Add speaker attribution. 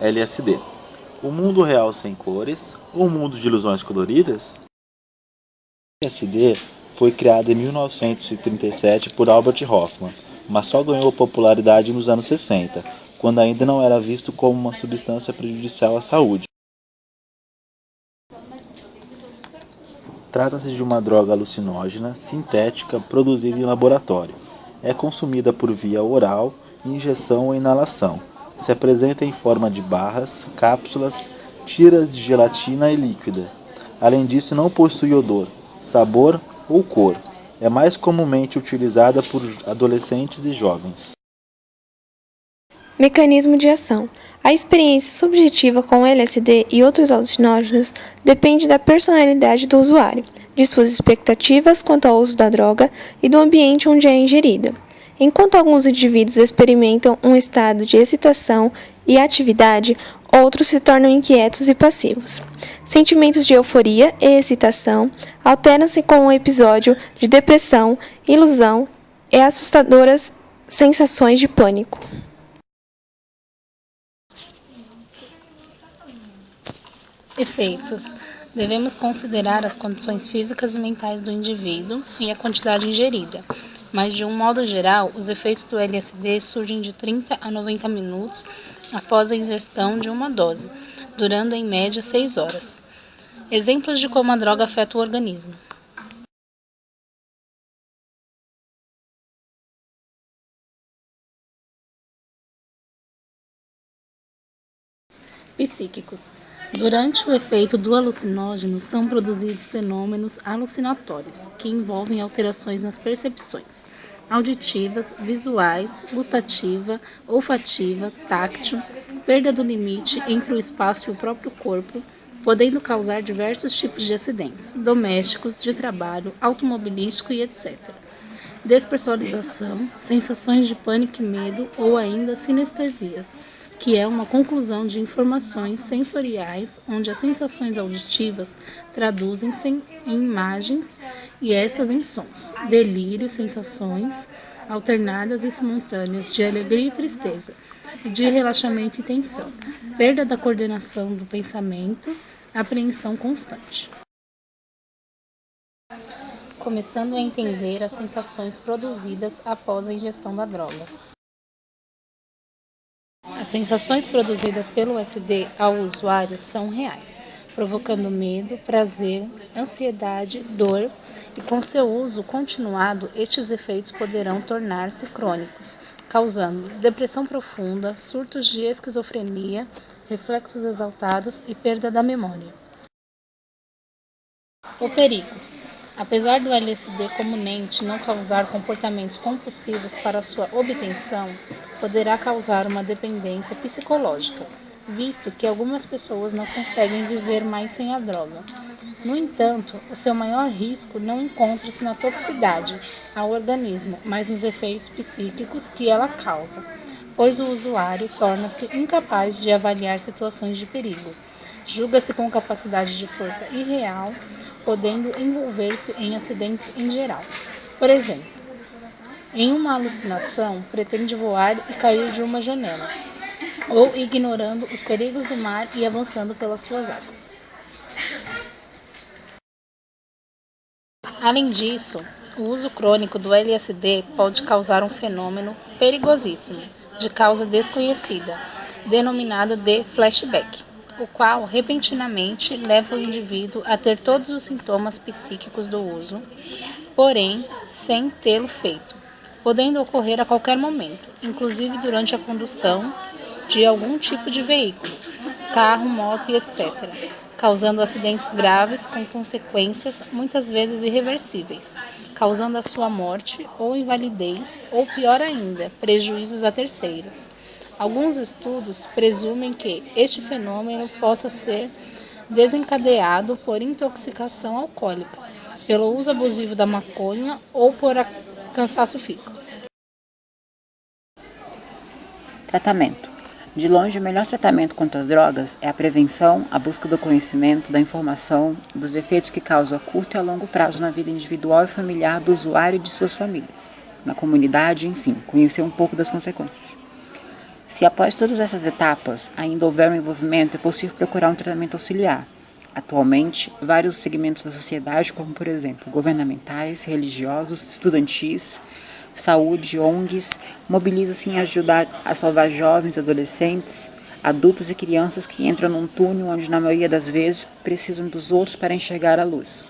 Speaker 1: LSD. O mundo real sem cores ou um mundo de ilusões coloridas? O LSD foi criado em 1937 por Albert Hofmann, mas só ganhou popularidade nos anos 60, quando ainda não era visto como uma substância prejudicial à saúde. Trata-se de uma droga alucinógena sintética produzida em laboratório. É consumida por via oral, injeção ou inalação. Se apresenta em forma de barras, cápsulas, tiras de gelatina e líquida. Além disso, não possui odor, sabor ou cor. É mais comumente utilizada por adolescentes e jovens.
Speaker 2: Mecanismo de ação. A experiência subjetiva com o LSD e outros alucinógenos depende da personalidade do usuário, de suas expectativas quanto ao uso da droga e do ambiente onde é ingerida. Enquanto alguns indivíduos experimentam um estado de excitação e atividade, outros se tornam inquietos e passivos. Sentimentos de euforia e excitação alternam-se com um episódio de depressão, ilusão e assustadoras sensações de pânico.
Speaker 3: Efeitos. Devemos considerar as condições físicas e mentais do indivíduo e a quantidade ingerida, mas de um modo geral, os efeitos do LSD surgem de 30 a 90 minutos após a ingestão de uma dose, durando em média 6 horas. Exemplos de como a droga afeta o organismo. Psíquicos. Durante o efeito do alucinógeno, são produzidos fenômenos alucinatórios, que envolvem alterações nas percepções auditivas, visuais, gustativa, olfativa, táctil, perda do limite entre o espaço e o próprio corpo, podendo causar diversos tipos de acidentes, domésticos, de trabalho, automobilístico e etc. Despersonalização, sensações de pânico e medo ou ainda sinestesias, que é uma conclusão de informações sensoriais onde as sensações auditivas traduzem-se em imagens e estas em sons, delírio, sensações alternadas e simultâneas de alegria e tristeza, de relaxamento e tensão, perda da coordenação do pensamento, apreensão constante. Começando a entender as sensações produzidas após a ingestão da droga. As sensações produzidas pelo LSD ao usuário são reais, provocando medo, prazer, ansiedade, dor, e com seu uso continuado, estes efeitos poderão tornar-se crônicos, causando depressão profunda, surtos de esquizofrenia, reflexos exaltados e perda da memória. O perigo. Apesar do LSD comumente não causar comportamentos compulsivos para sua obtenção, poderá causar uma dependência psicológica, visto que algumas pessoas não conseguem viver mais sem a droga. No entanto, o seu maior risco não encontra-se na toxicidade ao organismo, mas nos efeitos psíquicos que ela causa, pois o usuário torna-se incapaz de avaliar situações de perigo, julga-se com capacidade de força irreal, podendo envolver-se em acidentes em geral. Por exemplo, em uma alucinação, pretende voar e cair de uma janela, ou ignorando os perigos do mar e avançando pelas suas águas. Além disso, o uso crônico do LSD pode causar um fenômeno perigosíssimo, de causa desconhecida, denominado de flashback, o qual repentinamente leva o indivíduo a ter todos os sintomas psíquicos do uso, porém sem tê-lo feito, podendo ocorrer a qualquer momento, inclusive durante a condução de algum tipo de veículo, carro, moto e etc., causando acidentes graves com consequências muitas vezes irreversíveis, causando a sua morte ou invalidez, ou pior ainda, prejuízos a terceiros. Alguns estudos presumem que este fenômeno possa ser desencadeado por intoxicação alcoólica, pelo uso abusivo da maconha ou por cansaço físico.
Speaker 4: Tratamento. De longe, o melhor tratamento contra as drogas é a prevenção, a busca do conhecimento, da informação, dos efeitos que causam a curto e a longo prazo na vida individual e familiar do usuário e de suas famílias, na comunidade, enfim, conhecer um pouco das consequências. Se após todas essas etapas ainda houver um envolvimento, é possível procurar um tratamento auxiliar. Atualmente, vários segmentos da sociedade, como por exemplo governamentais, religiosos, estudantis, saúde, ONGs, mobilizam-se em ajudar a salvar jovens, adolescentes, adultos e crianças que entram num túnel onde na maioria das vezes precisam dos outros para enxergar a luz.